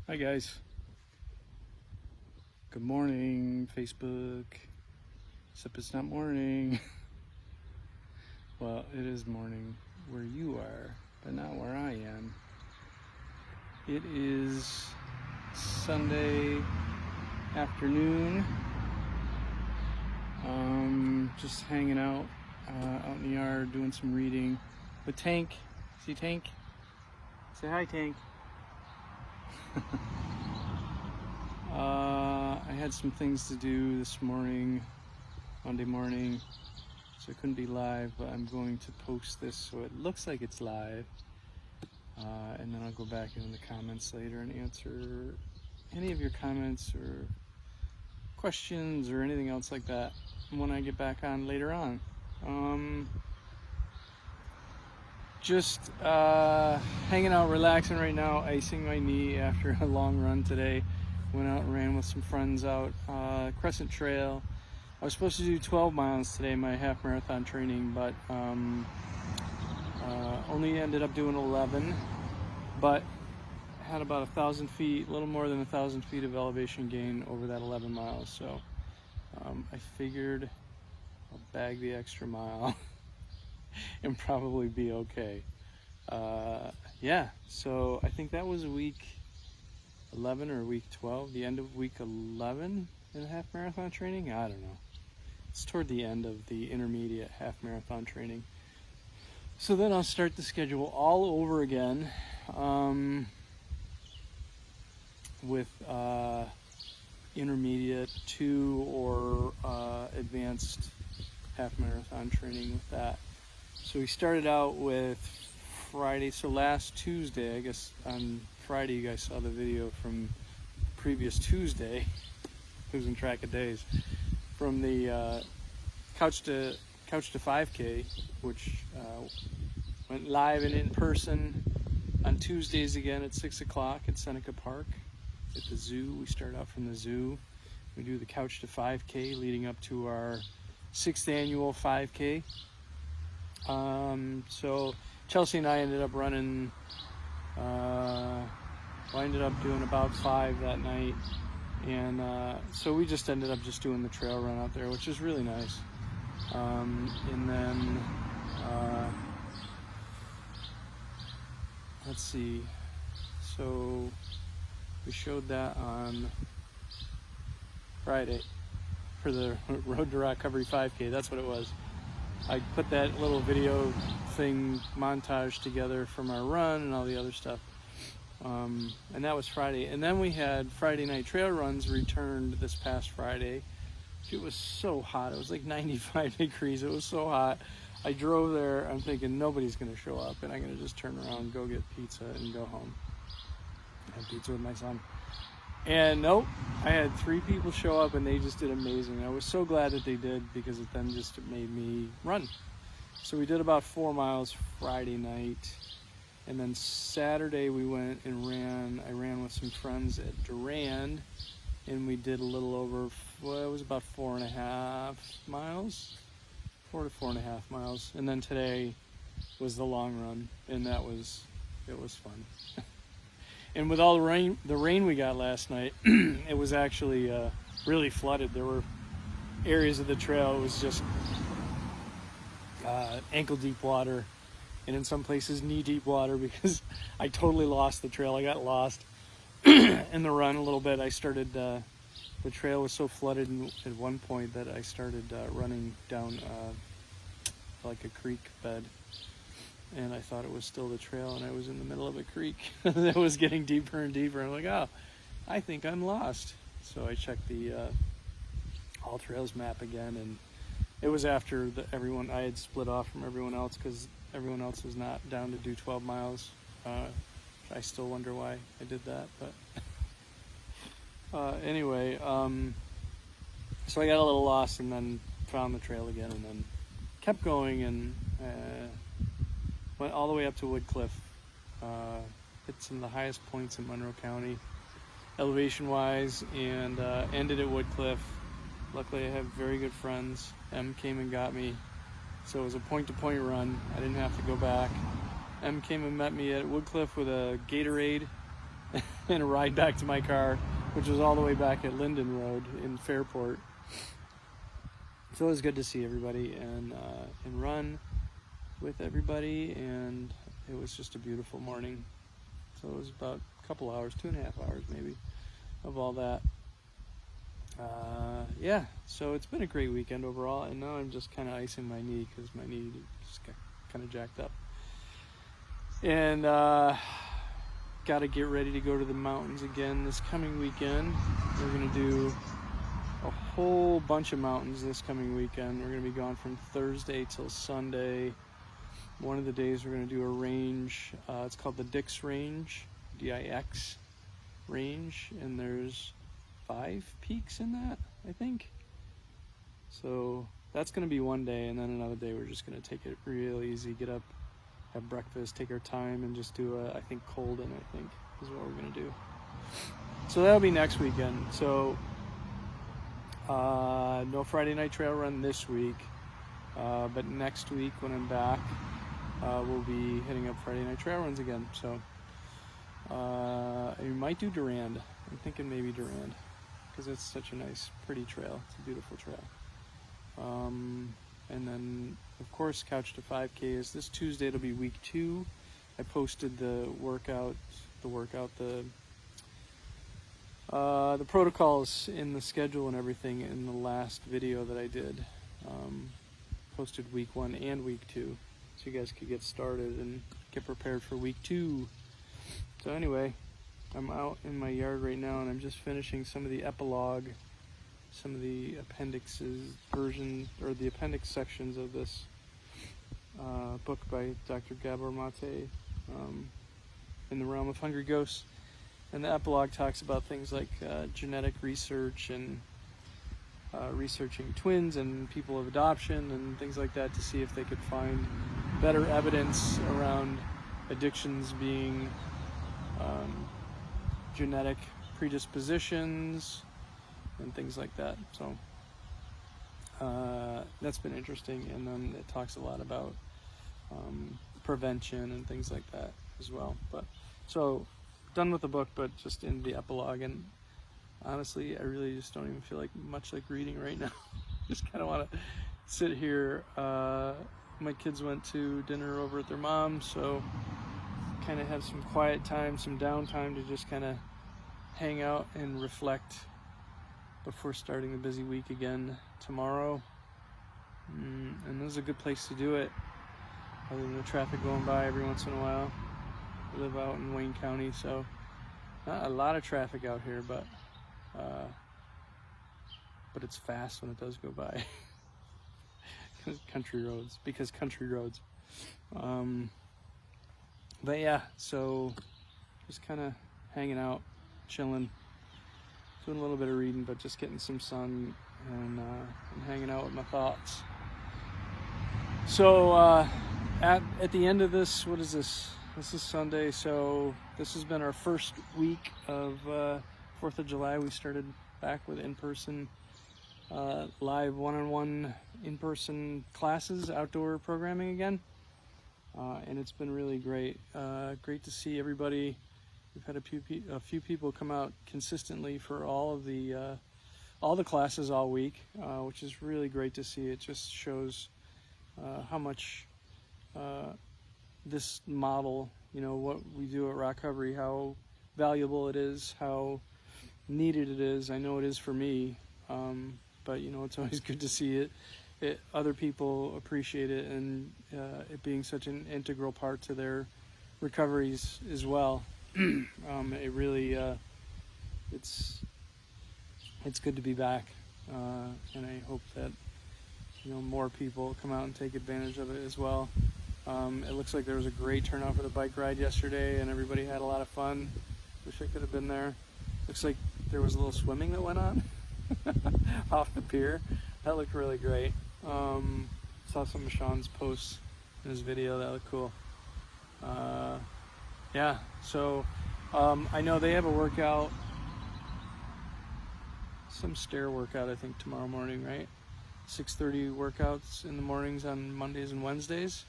Hi guys. Good morning, Facebook. Except it's not morning. Well, it is morning where you are, but not where I am. It is Sunday afternoon. Just hanging out out in the yard, doing some reading with Tank. See Tank? Say hi, Tank. I had some things to do this morning, Monday morning, so I couldn't be live, but I'm going to post this so it looks like it's live, and then I'll go back in the comments later and answer any of your comments or questions or anything else like that when I get back on later on. Just hanging out, relaxing right now, icing my knee after a long run today. Went out and ran with some friends out Crescent Trail. I was supposed to do 12 miles today, my half marathon training, but only ended up doing 11, but had about 1,000 feet, a little more than 1,000 feet of elevation gain over that 11 miles. So I figured I'll bag the extra mile and probably be okay. Yeah, so I think that was week 11 or week 12, the end of week 11 in the half marathon training. I don't know. It's toward the end of the intermediate half marathon training. So then I'll start the schedule all over again with intermediate 2 or advanced half marathon training with that. So we started out with Friday, so last Tuesday, I guess on Friday you guys saw the video from previous Tuesday, losing track of days, from the Couch to 5K, which went live and in person on Tuesdays again at 6 o'clock at Seneca Park at the zoo. We start out from the zoo. We do the Couch to 5K leading up to our 6th annual 5K. So Chelsea and I ended up running, I ended up doing about 5 that night, and so we just ended up just doing the trail run out there, which is really nice. And then let's see, so we showed that on Friday for the Road to ROCovery 5K. That's what it was. I put that little video thing montage together from our run and all the other stuff, and that was Friday. And then we had Friday night trail runs returned this past Friday. It was so hot. It was like 95 degrees. It was so hot. I drove there. I'm thinking nobody's going to show up, and I'm going to just turn around, go get pizza, and go home. I had pizza with my son. And nope, I had 3 people show up, and they just did amazing. I was so glad that they did, because it then just made me run. So we did about 4 miles Friday night, and then Saturday we went and ran. I ran with some friends at Durand, and we did a little over, well, it was about 4.5 miles, 4 to 4.5 miles. And then today was the long run, and it was fun. And with all the rain we got last night, it was actually really flooded. There were areas of the trail, it was just ankle deep water, and in some places knee deep water, because I totally lost the trail. I got lost in the run a little bit. I started, the trail was so flooded at one point that I started running down like a creek bed. And I thought it was still the trail, and I was in the middle of a creek that was getting deeper and deeper. I'm like, oh, I think I'm lost. So I checked the All Trails map again, and it was after everyone, I had split off from everyone else, because everyone else was not down to do 12 miles. I still wonder why I did that, but anyway, so I got a little lost, and then found the trail again, and then kept going, and went all the way up to Woodcliff. Hit some of the highest points in Monroe County, elevation-wise, and ended at Woodcliff. Luckily, I have very good friends. Em came and got me, so it was a point-to-point run. I didn't have to go back. Em came and met me at Woodcliff with a Gatorade and a ride back to my car, which was all the way back at Linden Road in Fairport. So it was good to see everybody and run with everybody, and it was just a beautiful morning. So it was about a couple hours, 2.5 hours maybe, of all that. Yeah, so it's been a great weekend overall, and now I'm just kind of icing my knee because my knee just got kind of jacked up. And got to get ready to go to the mountains again this coming weekend. We're going to do a whole bunch of mountains this coming weekend. We're going to be gone from Thursday till Sunday. One of the days we're going to do a range. It's called the Dix Range, D-I-X range, and there's 5 peaks in that, I think. So that's going to be one day, and then another day we're just going to take it real easy, get up, have breakfast, take our time, and just do I think Colden, I think, is what we're going to do. So that'll be next weekend. So no Friday night trail run this week, but next week when I'm back, we'll be hitting up Friday night trail runs again. So we might do Durand. I'm thinking maybe Durand, because it's such a nice, pretty trail. It's a beautiful trail. And then, of course, Couch to 5K is this Tuesday. It'll be week 2. I posted the protocols in the schedule and everything in the last video that I did. Posted week 1 and week 2, so you guys could get started and get prepared for week 2. So anyway, I'm out in my yard right now, and I'm just finishing some of the epilogue, some of the appendixes version, or the appendix sections of this book by Dr. Gabor Mate, In the Realm of Hungry Ghosts. And the epilogue talks about things like genetic research and researching twins and people of adoption and things like that to see if they could find better evidence around addictions being genetic predispositions and things like that. So that's been interesting, and then it talks a lot about prevention and things like that as well. But so done with the book, but just in the epilogue, and honestly I really just don't even feel like much like reading right now. Just kind of want to sit here. My kids went to dinner over at their mom, so kind of have some quiet time, some downtime to just kind of hang out and reflect before starting the busy week again tomorrow. And this is a good place to do it, other than the traffic going by every once in a while. I live out in Wayne County, so not a lot of traffic out here, but it's fast when it does go by. Country roads. But yeah, so just kind of hanging out, chilling, doing a little bit of reading, but just getting some sun and hanging out with my thoughts. So at the end of this, what is this? This is Sunday, so this has been our first week of 4th of July. We started back with in-person, live one-on-one in-person classes, outdoor programming again. And it's been really great. Great to see everybody. We've had a few people come out consistently for all the classes all week, which is really great to see. It just shows how much this model, what we do at ROCovery, how valuable it is, how needed it is. I know it is for me, but it's always good to see it. Other people appreciate it, and it being such an integral part to their recoveries as well. It really, it's good to be back, and I hope that more people come out and take advantage of it as well. It looks like there was a great turnout for the bike ride yesterday, and everybody had a lot of fun. Wish I could have been there. Looks like there was a little swimming that went on off the pier. That looked really great. Saw some of Sean's posts in his video. That looked cool. Yeah, so I know they have a workout, some stair workout, I think tomorrow morning, right? 6:30 workouts in the mornings on Mondays and Wednesdays.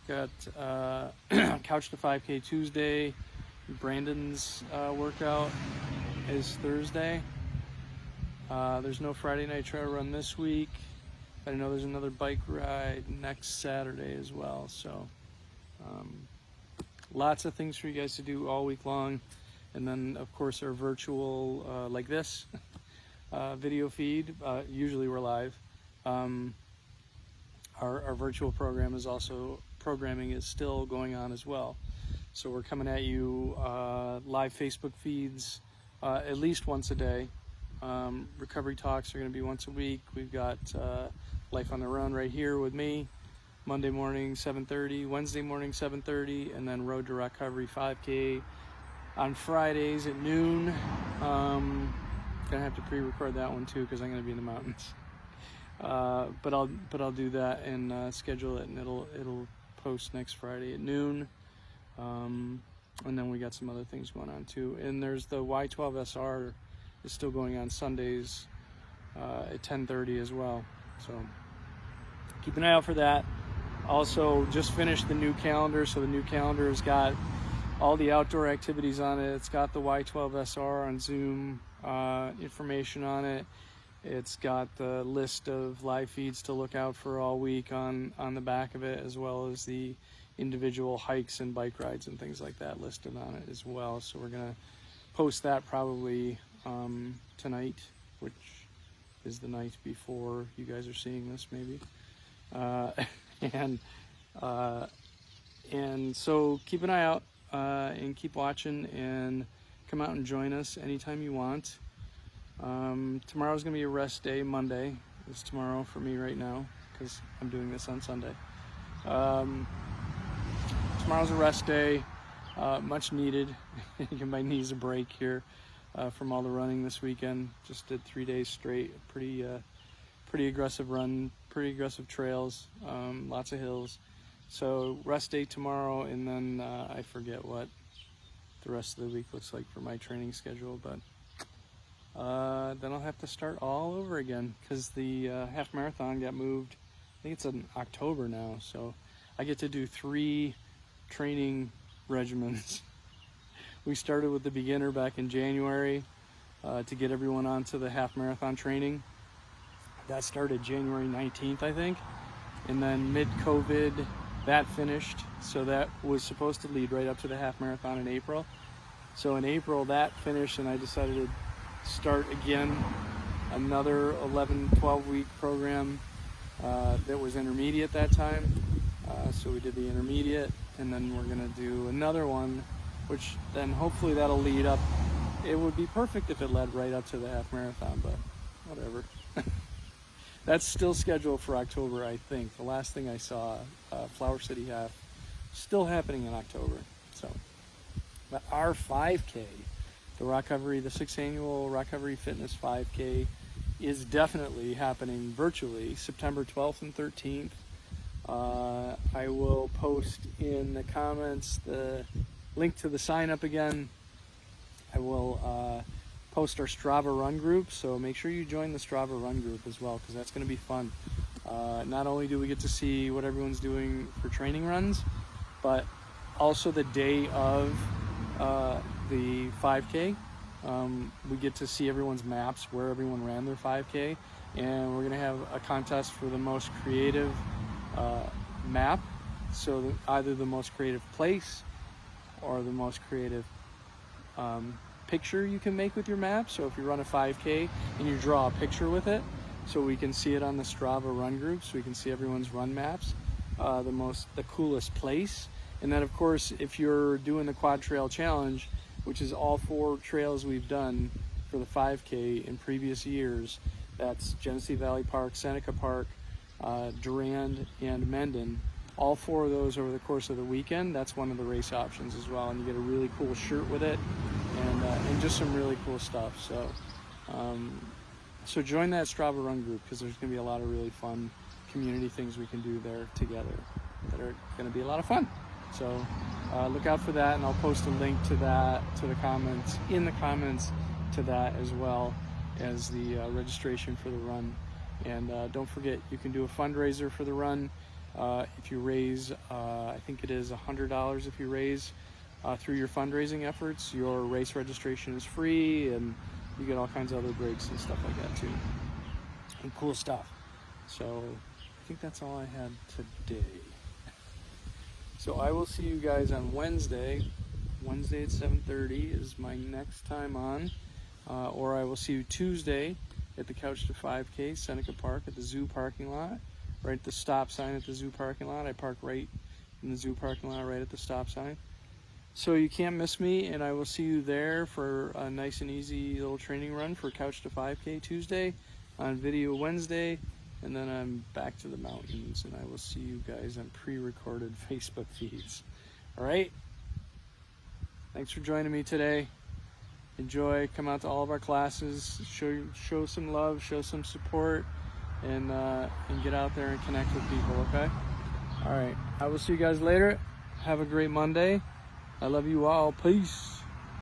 Got Couch to 5K Tuesday, Brandon's workout is Thursday. There's no Friday night trail run this week. I know there's another bike ride next Saturday as well. So lots of things for you guys to do all week long. And then of course our virtual like this video feed. Usually we're live. Our virtual programming is still going on as well. So we're coming at you live Facebook feeds at least once a day. Recovery talks are going to be once a week. We've got Life on the Run right here with me, Monday morning 7:30, Wednesday morning 7:30, and then Road to ROCovery 5K on Fridays at noon. Gonna have to pre-record that one too because I'm going to be in the mountains. But I'll do that and schedule it, and it'll post next Friday at noon. And then we got some other things going on too. And there's the Y12SR is still going on Sundays at 10:30 as well. So keep an eye out for that. Also, just finished the new calendar. So the new calendar has got all the outdoor activities on it. It's got the Y12SR on Zoom information on it. It's got the list of live feeds to look out for all week on the back of it, as well as the individual hikes and bike rides and things like that listed on it as well. So we're gonna post that probably tonight, which is the night before you guys are seeing this maybe. And so keep an eye out and keep watching, and come out and join us anytime you want. Tomorrow's gonna be a rest day. Monday is tomorrow for me right now because I'm doing this on Sunday. Tomorrow's a rest day, much needed. Give my knees a break here from all the running this weekend. Just did 3 days straight. Pretty aggressive run, pretty aggressive trails, lots of hills. So rest day tomorrow, and then I forget what the rest of the week looks like for my training schedule, but then I'll have to start all over again because the half marathon got moved. I think it's in October now, so I get to do 3 training regimens. We started with the beginner back in January to get everyone onto the half marathon training. That started January 19th, I think, and then mid-COVID that finished. So that was supposed to lead right up to the half marathon in April. So in April that finished, and I decided to start again another 11-12 week program that was intermediate that time. So we did the intermediate, and then we're gonna do another one, which then hopefully that'll lead up. It would be perfect if it led right up to the half marathon, but whatever. That's still scheduled for October, I think. The last thing I saw, Flower City Half, still happening in October. So, but our 5K, the 6th annual ROCovery Fitness 5K, is definitely happening virtually, September 12th and 13th. I will post in the comments the link to the sign up again. I will post our Strava Run group, so make sure you join the Strava Run group as well, because that's going to be fun. Not only do we get to see what everyone's doing for training runs, but also the day of the 5K. We get to see everyone's maps, where everyone ran their 5K, and we're going to have a contest for the most creative map. So either the most creative place or the most creative picture you can make with your map. So if you run a 5K and you draw a picture with it, so we can see it on the Strava Run group, so we can see everyone's run maps, the coolest place. And then of course, if you're doing the Quad Trail Challenge, which is all 4 trails we've done for the 5K in previous years, that's Genesee Valley Park, Seneca Park, Durand, and Mendon. All 4 of those over the course of the weekend. That's one of the race options as well, and you get a really cool shirt with it, and just some really cool stuff. So, so join that Strava Run group, because there's going to be a lot of really fun community things we can do there together that are going to be a lot of fun. So look out for that, and I'll post a link to that in the comments to that, as well as the registration for the run. And don't forget, you can do a fundraiser for the run. If you raise, I think it is $100 if you raise through your fundraising efforts. Your race registration is free, and you get all kinds of other breaks and stuff like that too, and cool stuff. So I think that's all I had today. So I will see you guys on Wednesday. Wednesday at 7:30 is my next time on, or I will see you Tuesday at the Couch to 5K, Seneca Park, at the zoo parking lot, right at the stop sign at the zoo parking lot. I park right in the zoo parking lot, right at the stop sign. So you can't miss me, and I will see you there for a nice and easy little training run for Couch to 5K Tuesday, on video Wednesday, and then I'm back to the mountains, and I will see you guys on pre-recorded Facebook feeds. All right? Thanks for joining me today. Enjoy, come out to all of our classes, show some love, show some support, and get out there and connect with people, okay? All right, I will see you guys later. Have a great Monday. I love you all. Peace.